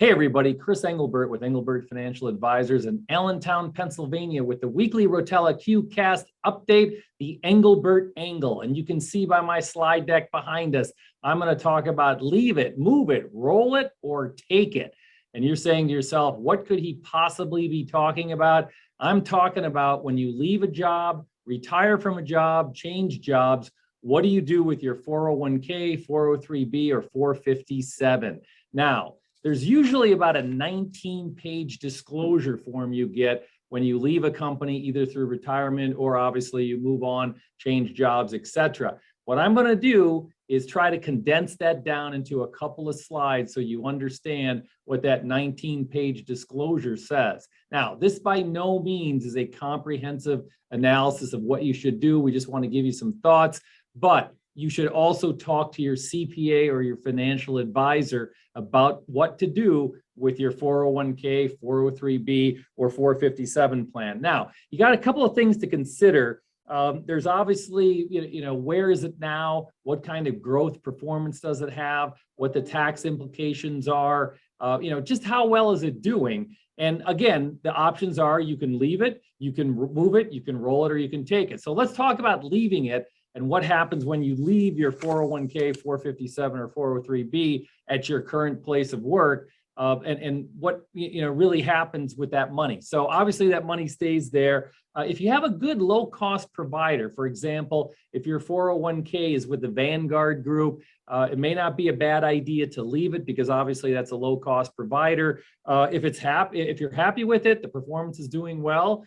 Hey everybody, Chris Englebert with Englebert Financial Advisers in Allentown, Pennsylvania with the weekly Rotella QCast update, the Englebert Angle. And you can see by my slide deck behind us, I'm going to talk about leave it, move it, roll it, or take it. And you're saying to yourself, what could he possibly be talking about? I'm talking about when you leave a job, retire from a job, change jobs, what do you do with your 401k, 403b, or 457? Now, there's usually about a 19-page disclosure form you get when you leave a company, either through retirement or obviously you move on, change jobs, etc. What I'm going to do is try to condense that down into a couple of slides so you understand what that 19-page disclosure says. Now, this by no means is a comprehensive analysis of what you should do. We just want to give you some thoughts, but you should also talk to your CPA or your financial advisor about what to do with your 401k, 403b, or 457 plan. Now, you got a couple of things to consider. There's obviously, where is it now? What kind of growth performance does it have? What the tax implications are? Just how well is it doing? And again, the options are you can leave it, you can move it, you can roll it, or you can take it. So let's talk about leaving it and what happens when you leave your 401k, 457, or 403b at your current place of work, and what really happens with that money. So obviously that money stays there. If you have a good low-cost provider, for example, if your 401k is with the Vanguard Group, it may not be a bad idea to leave it because obviously that's a low-cost provider. If you're happy with it, the performance is doing well,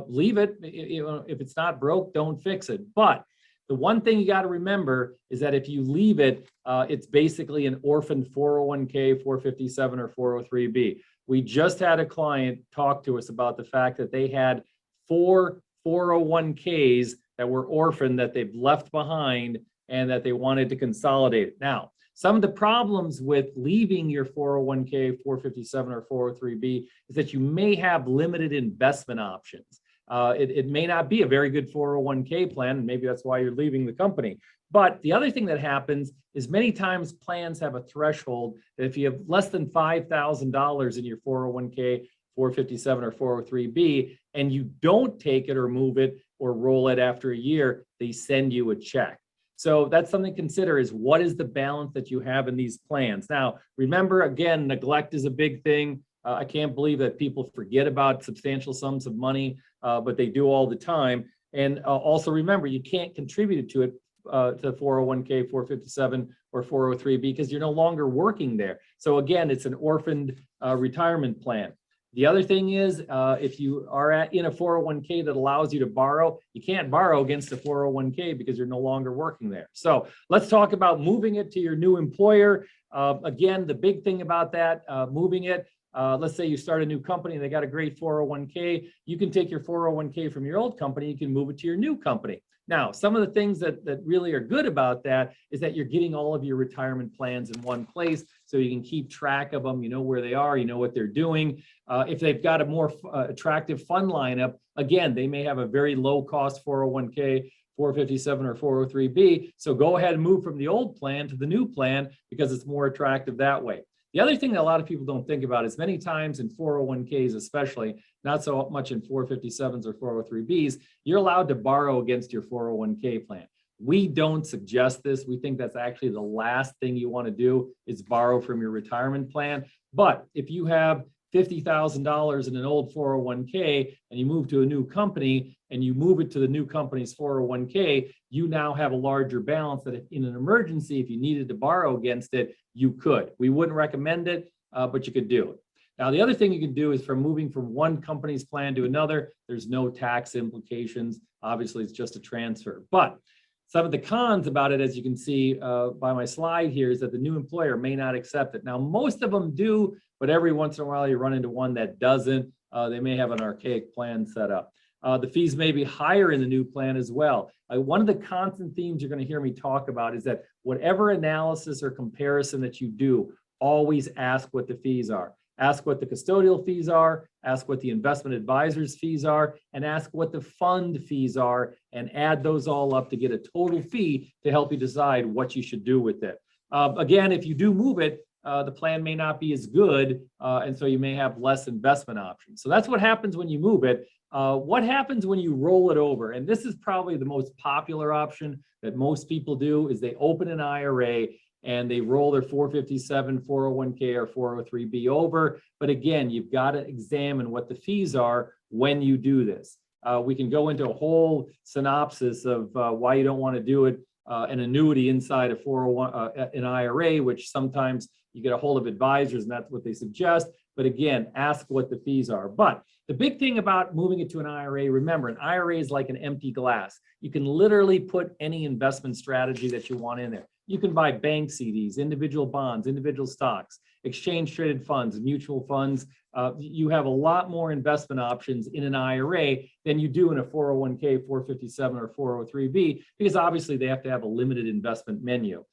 leave it. If it's not broke, don't fix it. But the one thing you got to remember is that if you leave it, it's basically an orphaned 401k, 457, or 403b. We just had a client talk to us about the fact that they had 4 401ks that were orphaned that they've left behind and that they wanted to consolidate. Now, some of the problems with leaving your 401k, 457, or 403b is that you may have limited investment options. It may not be a very good 401k plan, and maybe that's why you're leaving the company. But the other thing that happens is many times plans have a threshold that if you have less than $5,000 in your 401k, 457, or 403b, and you don't take it or move it or roll it after a year, they send you a check. So that's something to consider is what is the balance that you have in these plans. Now, remember, again, neglect is a big thing. I can't believe that people forget about substantial sums of money, but they do all the time. And also remember, you can't contribute to it to 401k, 457, or 403b because you're no longer working there. So again, it's an orphaned retirement plan. The other thing is, if you are in a 401k that allows you to borrow, you can't borrow against a 401k because you're no longer working there. So let's talk about moving it to your new employer. Again, the big thing about that, moving it, let's say you start a new company and they got a great 401k. You can take your 401k from your old company, you can move it to your new company. Now, some of the things that really are good about that is that you're getting all of your retirement plans in one place so you can keep track of them. You know where they are, you know what they're doing. If they've got a more attractive fund lineup, again, they may have a very low cost 401k, 457, or 403b. So go ahead and move from the old plan to the new plan because it's more attractive that way. The other thing that a lot of people don't think about is many times in 401ks, especially, not so much in 457s or 403bs, you're allowed to borrow against your 401k plan. We don't suggest this. We think that's actually the last thing you want to do is borrow from your retirement plan. But if you have $50,000 in an old 401k and you move to a new company and you move it to the new company's 401k, you now have a larger balance that if in an emergency, if you needed to borrow against it, you could. We wouldn't recommend it, but you could do it. Now, the other thing you can do is from moving from one company's plan to another, there's no tax implications. Obviously, it's just a transfer. But some of the cons about it, as you can see by my slide here, is that the new employer may not accept it. Now, most of them do, but every once in a while you run into one that doesn't. They may have an archaic plan set up. The fees may be higher in the new plan as well. One of the constant themes you're going to hear me talk about is that whatever analysis or comparison that you do, always ask what the fees are. Ask what the custodial fees are, ask what the investment advisor's fees are, and ask what the fund fees are, and add those all up to get a total fee to help you decide what you should do with it. Again, if you do move it, the plan may not be as good, and so you may have less investment options. So that's what happens when you move it. What happens when you roll it over? And this is probably the most popular option that most people do, is they open an IRA and they roll their 457, 401k, or 403b over. But again, you've got to examine what the fees are when you do this. We can go into a whole synopsis of why you don't want to do it. An annuity inside a 401, an IRA, which sometimes you get a hold of advisors and that's what they suggest. But again, ask what the fees are. But the big thing about moving it to an IRA, remember, an IRA is like an empty glass. You can literally put any investment strategy that you want in there. You can buy bank CDs, individual bonds, individual stocks, exchange traded funds, mutual funds. You have a lot more investment options in an IRA than you do in a 401k, 457, or 403b, because obviously they have to have a limited investment menu.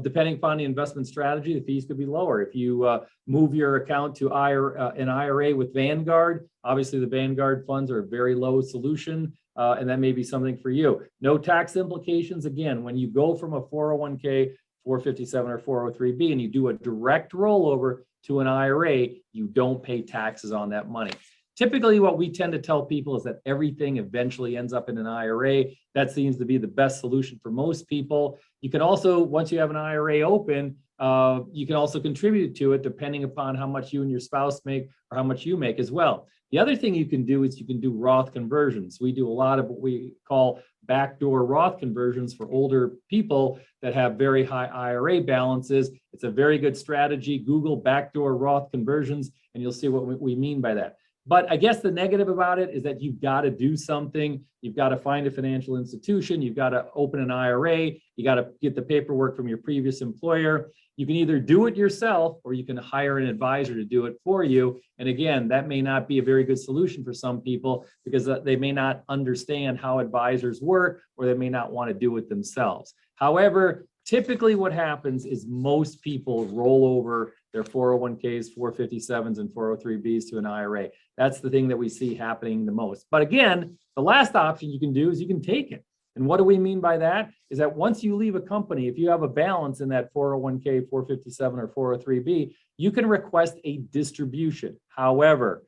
Depending upon the investment strategy, the fees could be lower. If you move your account to an IRA with Vanguard, obviously the Vanguard funds are a very low solution, and that may be something for you. No tax implications. Again, when you go from a 401k, 457, or 403b, and you do a direct rollover to an IRA, you don't pay taxes on that money. Typically, what we tend to tell people is that everything eventually ends up in an IRA. That seems to be the best solution for most people. You can also, once you have an IRA open, you can also contribute to it depending upon how much you and your spouse make or how much you make as well. The other thing you can do is you can do Roth conversions. We do a lot of what we call backdoor Roth conversions for older people that have very high IRA balances. It's a very good strategy. Google backdoor Roth conversions, and you'll see what we mean by that. But I guess the negative about it is that you've got to do something. You've got to find a financial institution. You've got to open an IRA. You got to get the paperwork from your previous employer. You can either do it yourself or you can hire an advisor to do it for you. And again, that may not be a very good solution for some people because they may not understand how advisors work, or they may not want to do it themselves. However, typically what happens is most people roll over their 401ks, 457s, and 403bs to an IRA. That's the thing that we see happening the most. But again, the last option you can do is you can take it. And what do we mean by that? Is that once you leave a company, if you have a balance in that 401k, 457, or 403b, you can request a distribution. However,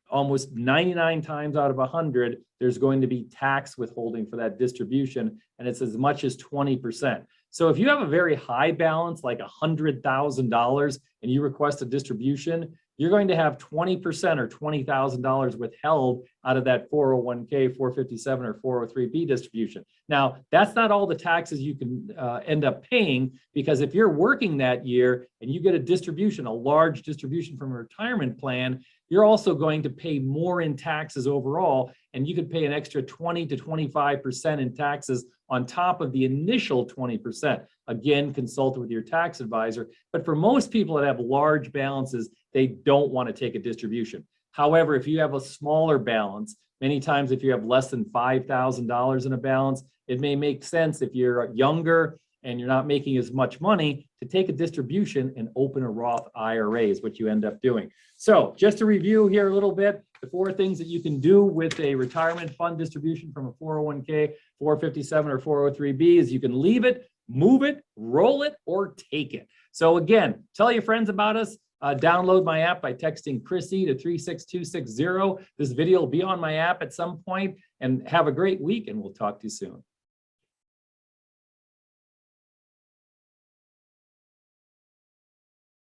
almost 99 times out of 100, there's going to be tax withholding for that distribution, and it's as much as 20%. So if you have a very high balance, like $100,000, and you request a distribution, you're going to have 20% or $20,000 withheld out of that 401k, 457, or 403b distribution. Now, that's not all the taxes you can end up paying, because if you're working that year and you get a distribution, a large distribution from a retirement plan, you're also going to pay more in taxes overall, and you could pay an extra 20 to 25% in taxes on top of the initial 20%. Again, consult with your tax advisor. But for most people that have large balances, they don't want to take a distribution. However, if you have a smaller balance, many times if you have less than $5,000 in a balance, it may make sense if you're younger and you're not making as much money to take a distribution and open a Roth IRA is what you end up doing. So just to review here a little bit, the 4 things that you can do with a retirement fund distribution from a 401k, 457, or 403b is you can leave it, move it, roll it, or take it. So again, tell your friends about us. Download my app by texting Chrissy to 36260. This video will be on my app at some point, and have a great week, and we'll talk to you soon.